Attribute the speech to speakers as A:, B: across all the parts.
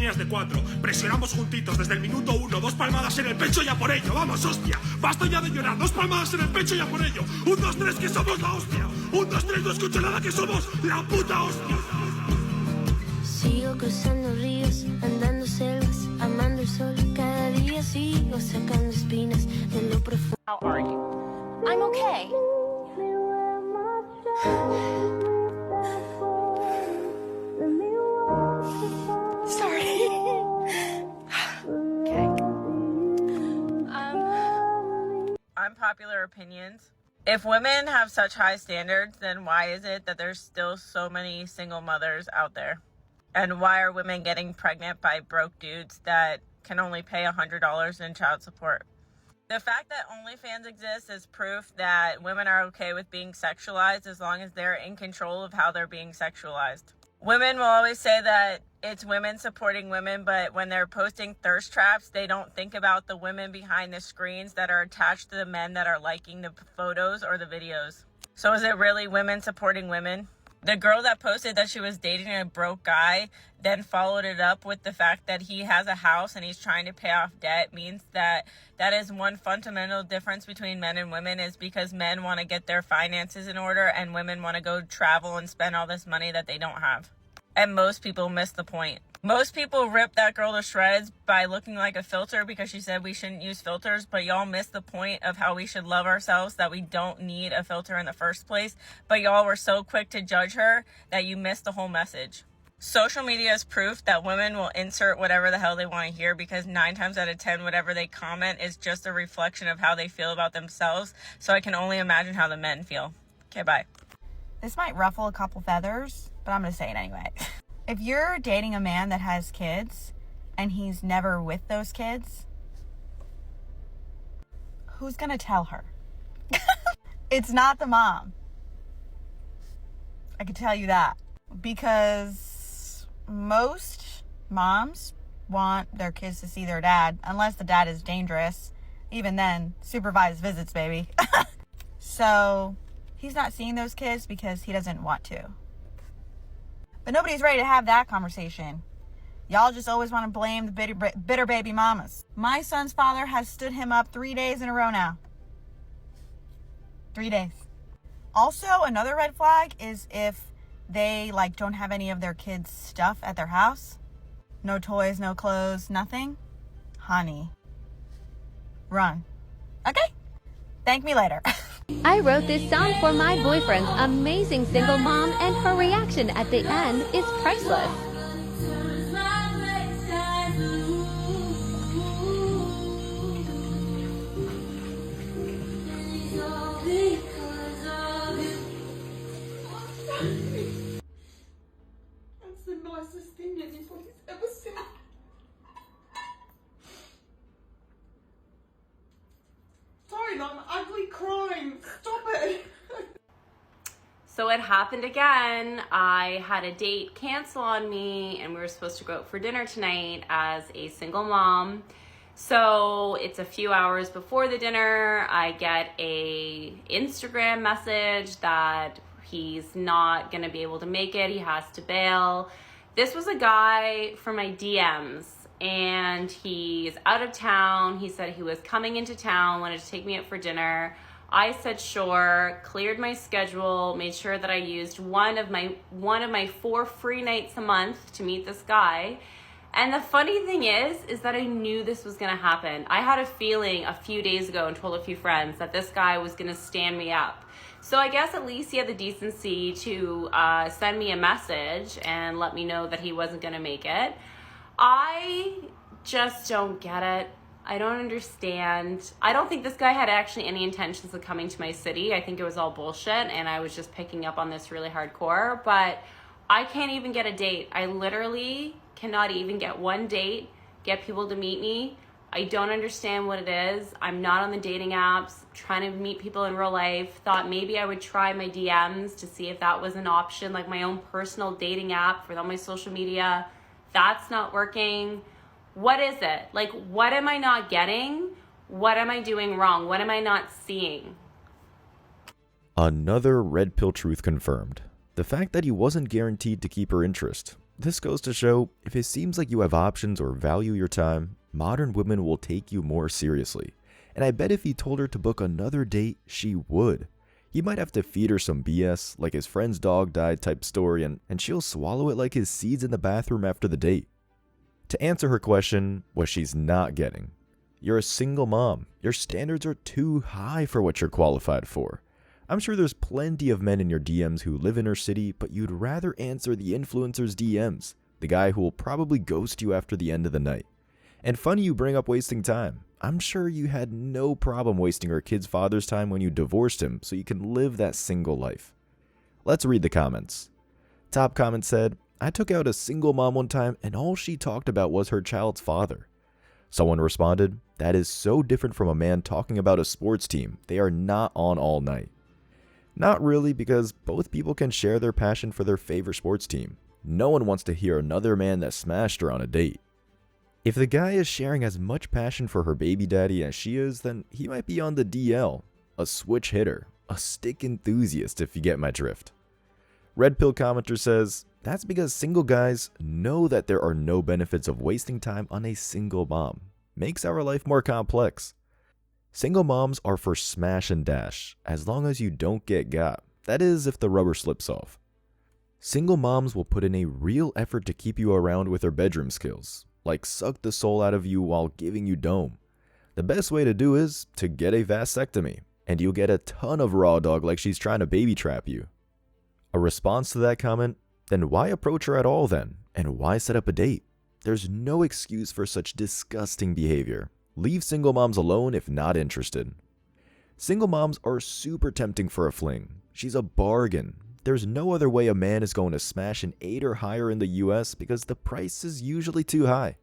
A: líneas de 4. Presionamos juntitos desde el minuto 1. 2 palmadas en el pecho y a por ello. Vamos, hostia. Basta ya de llorar. 2 palmadas en el pecho y a por ello. 1, 2, 3, que somos la hostia. 1, 2, 3, no escucho nada, que somos la puta hostia.
B: Sigo cruzando ríos, andando selvas, amando el sol. Cada día sigo sacando espinas de lo profundo.
C: How are you? I'm okay. Sorry. Okay. Unpopular opinions. If women have such high standards, then why is it that there's still so many single mothers out there? And why are women getting pregnant by broke dudes that can only pay $100 in child support? The fact that OnlyFans exists is proof that women are okay with being sexualized as long as they're in control of how they're being sexualized. Women will always say that it's women supporting women, but when they're posting thirst traps, they don't think about the women behind the screens that are attached to the men that are liking the photos or the videos. So is it really women supporting women? The girl that posted that she was dating a broke guy then followed it up with the fact that he has a house and he's trying to pay off debt means that that is one fundamental difference between men and women, is because men want to get their finances in order and women want to go travel and spend all this money that they don't have. And most people miss the point. Most people rip that girl to shreds by looking like a filter because she said we shouldn't use filters, but y'all miss the point of how we should love ourselves, that we don't need a filter in the first place. But y'all were so quick to judge her that you missed the whole message. Social media is proof that women will insert whatever the hell they want to hear, because 9 times out of 10, whatever they comment is just a reflection of how they feel about themselves. So I can only imagine how the men feel. Okay, bye.
D: This might ruffle a couple feathers, but I'm going to say it anyway. If you're dating a man that has kids and he's never with those kids, who's going to tell her? It's not the mom. I can tell you that. Because most moms want their kids to see their dad, unless the dad is dangerous. Even then, supervised visits, baby. So he's not seeing those kids because he doesn't want to. But nobody's ready to have that conversation. Y'all just always want to blame the bitter baby mamas. My son's father has stood him up 3 days in a row now. 3 days. Also, another red flag is if they don't have any of their kids' stuff at their house. No toys, no clothes, nothing. Honey, run. Okay? Thank me later.
E: I wrote this song for my boyfriend's amazing single mom, and her reaction at the end is priceless.
F: That's the nicest thing anybody's ever said. Sorry, I'm ugly crying. Stop it.
C: So it happened again. I had a date cancel on me and we were supposed to go out for dinner tonight as a single mom. So it's a few hours before the dinner. I get a Instagram message that he's not gonna be able to make it. He has to bail. This was a guy from my DMs and he's out of town. He said he was coming into town, wanted to take me out for dinner. I said sure, cleared my schedule, made sure that I used one of my 4 free nights a month to meet this guy. And the funny thing is that I knew this was gonna happen. I had a feeling a few days ago and told a few friends that this guy was gonna stand me up. So I guess at least he had the decency to send me a message and let me know that he wasn't gonna make it. I just don't get it. I don't understand. I don't think this guy had actually any intentions of coming to my city. I think it was all bullshit and I was just picking up on this really hardcore, but I can't even get a date. I literally cannot even get one date, get people to meet me. I don't understand what it is. I'm not on the dating apps, trying to meet people in real life. Thought maybe I would try my DMs to see if that was an option, like my own personal dating app for all my social media. That's not working. What is it? Like, what am I not getting? What am I doing wrong? What am I not seeing?
G: Another red pill truth confirmed. The fact that he wasn't guaranteed to keep her interest. This goes to show, if it seems like you have options or value your time, modern women will take you more seriously. And I bet if he told her to book another date, she would. He might have to feed her some BS, like his friend's dog died type story, and she'll swallow it like his seeds in the bathroom after the date. To answer her question, what she's not getting. You're a single mom. Your standards are too high for what you're qualified for. I'm sure there's plenty of men in your DMs who live in her city, but you'd rather answer the influencer's DMs, the guy who will probably ghost you after the end of the night. And funny you bring up wasting time. I'm sure you had no problem wasting her kid's father's time when you divorced him so you can live that single life. Let's read the comments. Top comment said, I took out a single mom one time and all she talked about was her child's father. Someone responded, that is so different from a man talking about a sports team. They are not on all night. Not really, because both people can share their passion for their favorite sports team. No one wants to hear another man that smashed her on a date. If the guy is sharing as much passion for her baby daddy as she is, then he might be on the DL, a switch hitter, a stick enthusiast if you get my drift. Red Pill commenter says, that's because single guys know that there are no benefits of wasting time on a single mom. Makes our life more complex. Single moms are for smash and dash, as long as you don't get got. That is, if the rubber slips off. Single moms will put in a real effort to keep you around with their bedroom skills, like suck the soul out of you while giving you dome. The best way to do is to get a vasectomy, and you'll get a ton of raw dog like she's trying to baby trap you. A response to that comment? Then why approach her at all then? And why set up a date? There's no excuse for such disgusting behavior. Leave single moms alone if not interested. Single moms are super tempting for a fling. She's a bargain. There's no other way a man is going to smash an 8 or higher in the US because the price is usually too high.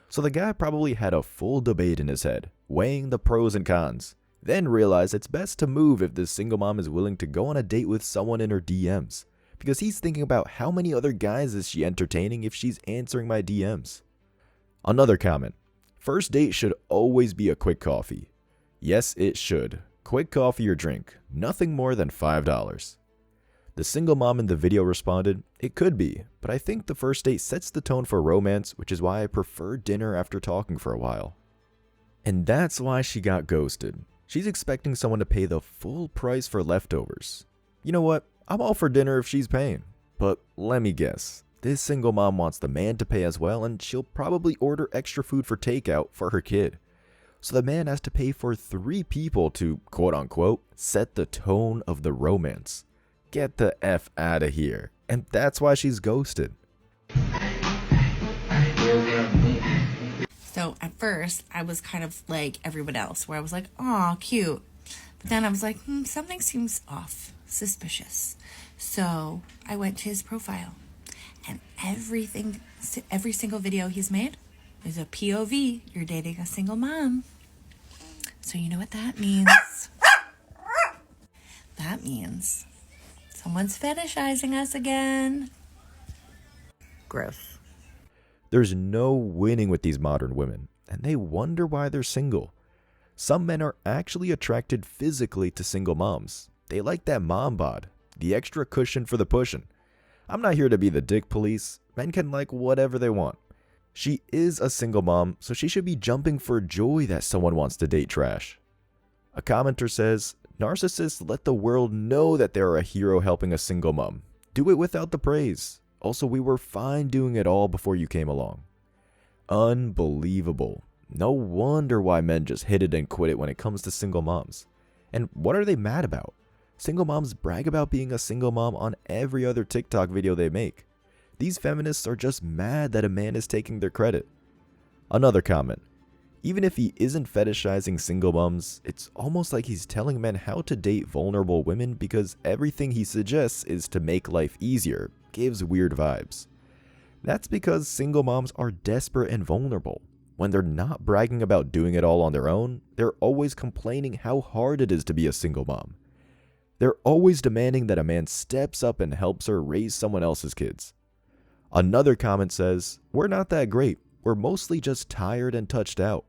G: So the guy probably had a full debate in his head, weighing the pros and cons, then realized it's best to move if this single mom is willing to go on a date with someone in her DMs, because he's thinking about how many other guys is she entertaining if she's answering my DMs. Another comment. First date should always be a quick coffee. Yes, it should. Quick coffee or drink. Nothing more than $5. The single mom in the video responded, it could be, but I think the first date sets the tone for romance, which is why I prefer dinner after talking for a while. And that's why she got ghosted. She's expecting someone to pay the full price for leftovers. You know what? I'm all for dinner if she's paying. But let me guess. This single mom wants the man to pay as well, and she'll probably order extra food for takeout for her kid. So the man has to pay for 3 people to, quote unquote, set the tone of the romance. Get the F out of here. And that's why she's ghosted.
H: So at first, I was kind of like everyone else, where I was like, aw, cute. But then I was like, something seems off, suspicious. So I went to his profile. And every single video he's made is a POV. You're dating a single mom. So you know what that means? That means someone's fetishizing us again. Gross.
G: There's no winning with these modern women, and they wonder why they're single. Some men are actually attracted physically to single moms. They like that mom bod, the extra cushion for the pushing. I'm not here to be the dick police. Men can like whatever they want. She is a single mom, so she should be jumping for joy that someone wants to date trash. A commenter says, narcissists let the world know that they're a hero helping a single mom. Do it without the praise. Also, we were fine doing it all before you came along. Unbelievable. No wonder why men just hit it and quit it when it comes to single moms. And what are they mad about? Single moms brag about being a single mom on every other TikTok video they make. These feminists are just mad that a man is taking their credit. Another comment. Even if he isn't fetishizing single moms, it's almost like he's telling men how to date vulnerable women because everything he suggests is to make life easier. Gives weird vibes. That's because single moms are desperate and vulnerable. When they're not bragging about doing it all on their own, they're always complaining how hard it is to be a single mom. They're always demanding that a man steps up and helps her raise someone else's kids. Another comment says, we're not that great. We're mostly just tired and touched out.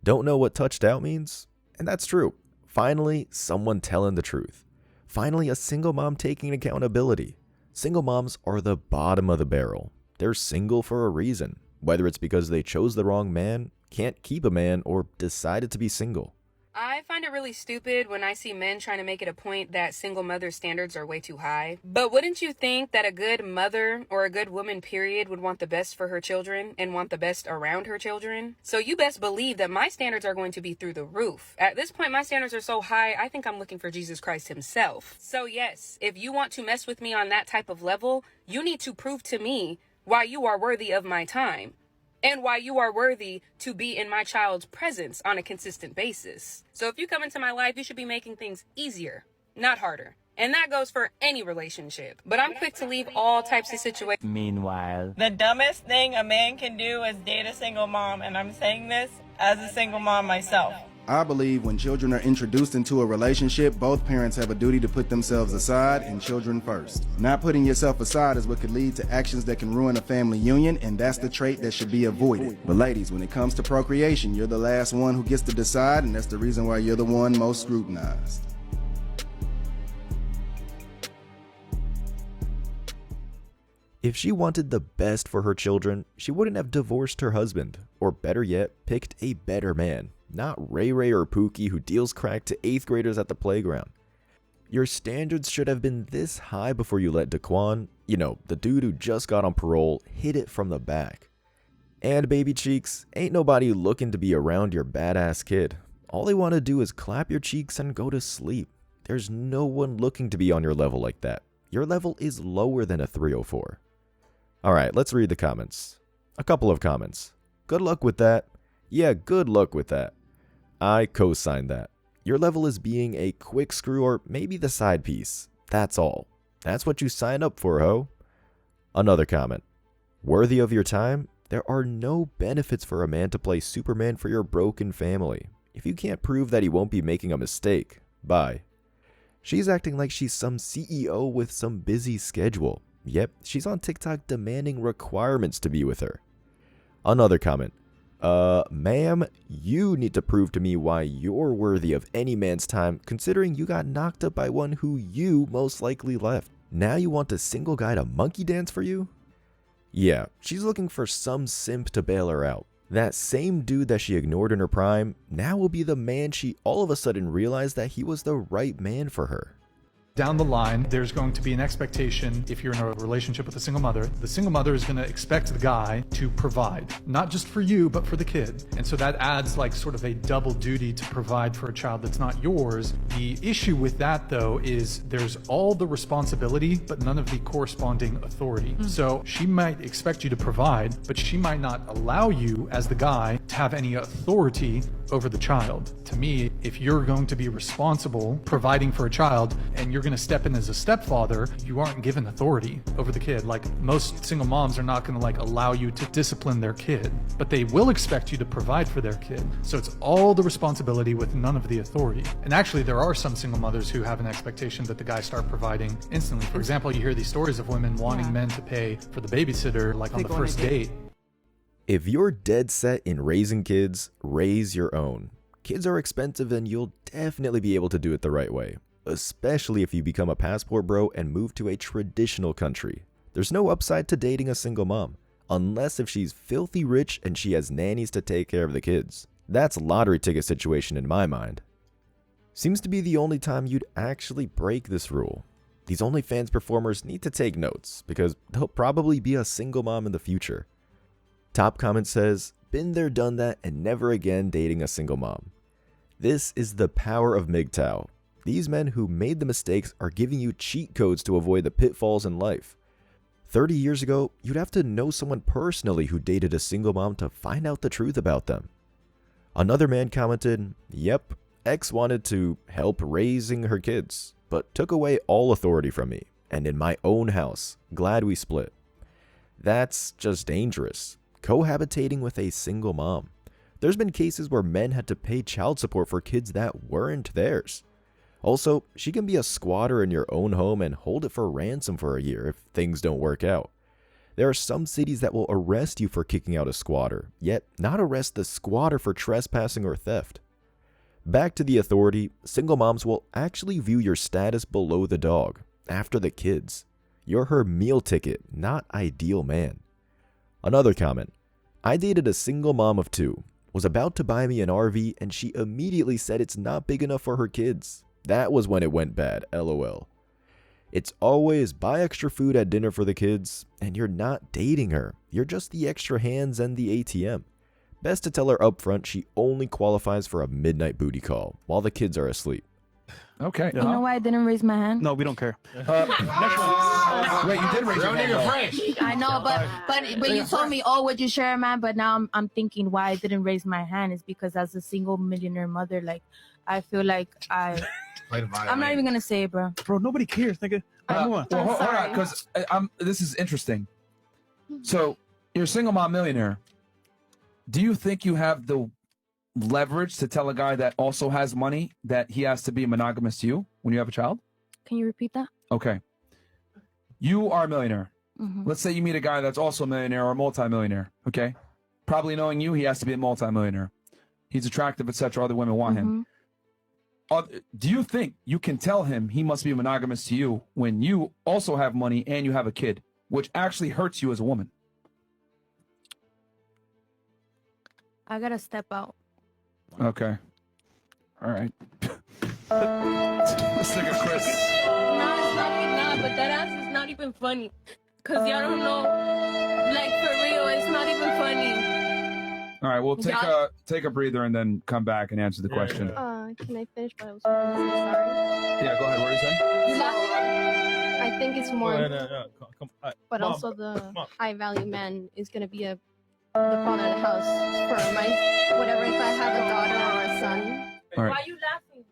G: Don't know what touched out means? And that's true. Finally, someone telling the truth. Finally, a single mom taking accountability. Single moms are the bottom of the barrel. They're single for a reason, whether it's because they chose the wrong man, can't keep a man, or decided to be single.
I: I find it really stupid when I see men trying to make it a point that single mother standards are way too high. But wouldn't you think that a good mother or a good woman, period, would want the best for her children and want the best around her children? So you best believe that my standards are going to be through the roof. At this point, my standards are so high, I think I'm looking for Jesus Christ himself. So yes, if you want to mess with me on that type of level, you need to prove to me why you are worthy of my time. And why you are worthy to be in my child's presence on a consistent basis. So if you come into my life, you should be making things easier, not harder. And that goes for any relationship. But I'm quick to leave all types of situations.
F: Meanwhile,
D: The dumbest thing a man can do is date a single mom, and I'm saying this as a single mom myself.
J: I believe when children are introduced into a relationship, both parents have a duty to put themselves aside and children first. Not putting yourself aside is what could lead to actions that can ruin a family union, and that's the trait that should be avoided. But ladies, when it comes to procreation, you're the last one who gets to decide, and that's the reason why you're the one most scrutinized.
G: If she wanted the best for her children, she wouldn't have divorced her husband, or better yet, picked a better man. Not Ray Ray or Pookie who deals crack to 8th graders at the playground. Your standards should have been this high before you let Daquan, the dude who just got on parole, hit it from the back. And baby cheeks, ain't nobody looking to be around your badass kid. All they want to do is clap your cheeks and go to sleep. There's no one looking to be on your level like that. Your level is lower than a 304. Alright, let's read the comments. A couple of comments. Good luck with that. Yeah, good luck with that. I co-sign that. Your level is being a quick screw or maybe the side piece. That's all. That's what you sign up for, ho. Another comment. Worthy of your time? There are no benefits for a man to play Superman for your broken family. If you can't prove that he won't be making a mistake, bye. She's acting like she's some CEO with some busy schedule. Yep, she's on TikTok demanding requirements to be with her. Another comment. Ma'am, you need to prove to me why you're worthy of any man's time, considering you got knocked up by one who you most likely left. Now you want a single guy to monkey dance for you? Yeah, she's looking for some simp to bail her out. That same dude that she ignored in her prime, now will be the man she all of a sudden realized that he was the right man for her.
K: Down the line, there's going to be an expectation, if you're in a relationship with a single mother, the single mother is going to expect the guy to provide, not just for you, but for the kid. And so that adds like sort of a double duty to provide for a child that's not yours. The issue with that, though, is there's all the responsibility, but none of the corresponding authority. So she might expect you to provide, but she might not allow you as the guy to have any authority over the child. To me, if you're going to be responsible providing for a child and you're going to step in as a stepfather, you aren't given authority over the kid. Like most single moms are not going to like allow you to discipline their kid, but they will expect you to provide for their kid. So it's all the responsibility with none of the authority. And actually there are some single mothers who have an expectation that the guy start providing instantly. For example, you hear these stories of women wanting men to pay for the babysitter like on the first date.
G: If you're dead set in raising kids, raise your own. Kids are expensive and you'll definitely be able to do it the right way, especially if you become a passport bro and move to a traditional country. There's no upside to dating a single mom, unless if she's filthy rich and she has nannies to take care of the kids. That's a lottery ticket situation in my mind. Seems to be the only time you'd actually break this rule. These OnlyFans performers need to take notes, because they'll probably be a single mom in the future. Top comment says, been there, done that, and never again dating a single mom. This is the power of MGTOW. These men who made the mistakes are giving you cheat codes to avoid the pitfalls in life. 30 years ago, you'd have to know someone personally who dated a single mom to find out the truth about them. Another man commented, yep, ex wanted to help raising her kids, but took away all authority from me, and in my own house, glad we split. That's just dangerous. Cohabitating with a single mom. There's been cases where men had to pay child support for kids that weren't theirs. Also, she can be a squatter in your own home and hold it for ransom for a year if things don't work out. There are some cities that will arrest you for kicking out a squatter, yet not arrest the squatter for trespassing or theft. Back to the authority, single moms will actually view your status below the dog, after the kids. You're her meal ticket, not ideal man. Another comment. I dated a single mom of 2. Was about to buy me an RV and she immediately said it's not big enough for her kids. That was when it went bad, lol. It's always buy extra food at dinner for the kids, and you're not dating her. You're just the extra hands and the ATM. Best to tell her up front she only qualifies for a midnight booty call while the kids are asleep.
L: Okay.
M: You know why I didn't raise my hand?
L: No, we don't care. Next one. Wait, you did raise your hand.
M: I know, but you told me, oh, would you share, man? But now I'm thinking why I didn't raise my hand is because as a single millionaire mother, like I feel like I'm not even gonna say it, bro.
L: Bro, nobody cares, nigga.
M: Well,
L: hold on, because this is interesting. So you're a single mom millionaire. Do you think you have the leverage to tell a guy that also has money that he has to be monogamous to you when you have a child?
M: Can you repeat that?
L: Okay. You are a millionaire.
M: Mhm.
L: Let's say you meet a guy that's also a millionaire or a multimillionaire. Okay. Probably knowing you, he has to be a multimillionaire. He's attractive, etc. Other women want him. Do you think you can tell him he must be monogamous to you when you also have money and you have a kid, which actually hurts you as a woman?
M: I gotta step out.
L: Okay. All right. Let's look at Chris.
M: No, it's not, but that ass is not even funny. Cause y'all don't know, like for real, it's not even funny.
L: All right, we'll take a breather and then come back and answer the question.
N: Can I finish what I was saying? Sorry.
L: Yeah, go ahead. What are you saying?
N: I think it's more, but
O: Mom,
N: also the
O: Mom.
N: high value man is gonna be the father of the house for my whatever. If I have a daughter or a son.
L: All right.
M: Why you laughing?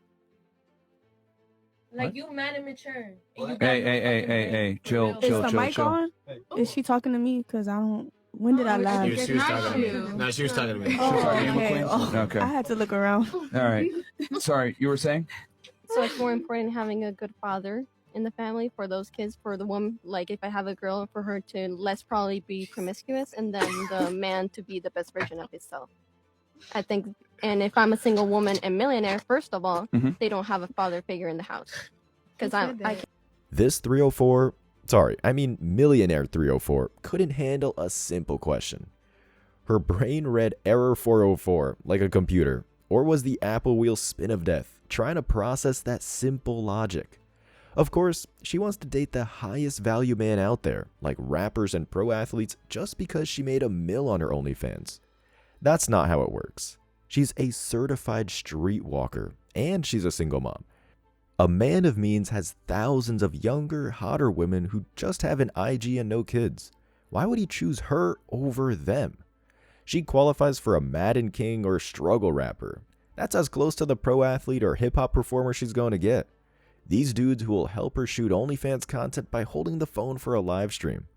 M: Like you mad and mature.
L: Hey, chill.
P: Is the mic on? Is she talking to me? Cause I don't. When did I laugh?
O: She was talking to me. No, she was talking to me.
L: Okay.
P: I had to look around.
L: All right. Sorry, you were saying?
N: So it's more important having a good father in the family for those kids, for the woman, like if I have a girl, for her to less probably be promiscuous, and then the man to be the best version of himself. I think, and if I'm a single woman and millionaire, first of all, they don't have a father figure in the house. Because I
G: This millionaire 304 couldn't handle a simple question. Her brain read error 404 like a computer, or was the Apple wheel spin of death trying to process that simple logic? Of course, she wants to date the highest value man out there, like rappers and pro athletes, just because she made $1 million on her OnlyFans. That's not how it works. She's a certified streetwalker, and she's a single mom. A man of means has thousands of younger, hotter women who just have an IG and no kids. Why would he choose her over them? She qualifies for a Madden King or struggle rapper. That's as close to the pro athlete or hip hop performer she's going to get. These dudes who will help her shoot OnlyFans content by holding the phone for a live stream.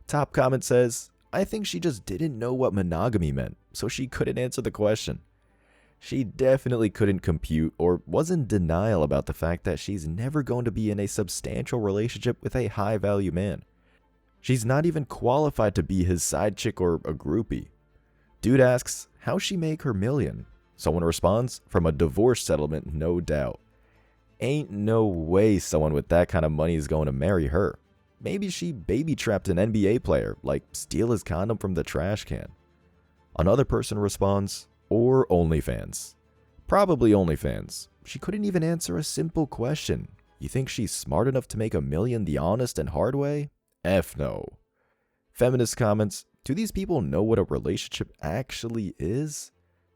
G: Top comment says, I think she just didn't know what monogamy meant, so she couldn't answer the question. She definitely couldn't compute or was in denial about the fact that she's never going to be in a substantial relationship with a high value man. She's not even qualified to be his side chick or a groupie. Dude asks, how'd she make her $1 million? Someone responds, from a divorce settlement, no doubt. Ain't no way someone with that kind of money is going to marry her. Maybe she baby-trapped an NBA player, like steal his condom from the trash can. Another person responds, or OnlyFans. Probably OnlyFans. She couldn't even answer a simple question. You think she's smart enough to make $1 million the honest and hard way? F no. Feminist comments, do these people know what a relationship actually is?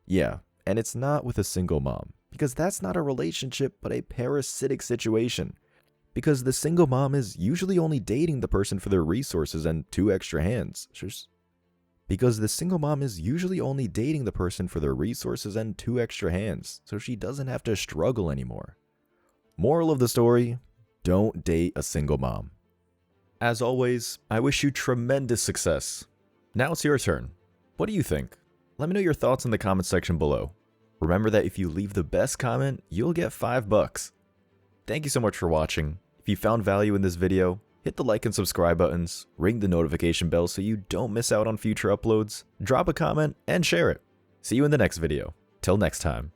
G: Yeah, and it's not with a single mom, because that's not a relationship but a parasitic situation. Because the single mom is usually only dating the person for their resources and 2 extra hands. Because the single mom is usually only dating the person for their resources and 2 extra hands, so she doesn't have to struggle anymore. Moral of the story, don't date a single mom. As always, I wish you tremendous success. Now it's your turn. What do you think? Let me know your thoughts in the comment section below. Remember that if you leave the best comment, you'll get $5. Thank you so much for watching. If you found value in this video, hit the like and subscribe buttons, ring the notification bell so you don't miss out on future uploads, drop a comment, and share it. See you in the next video. Till next time.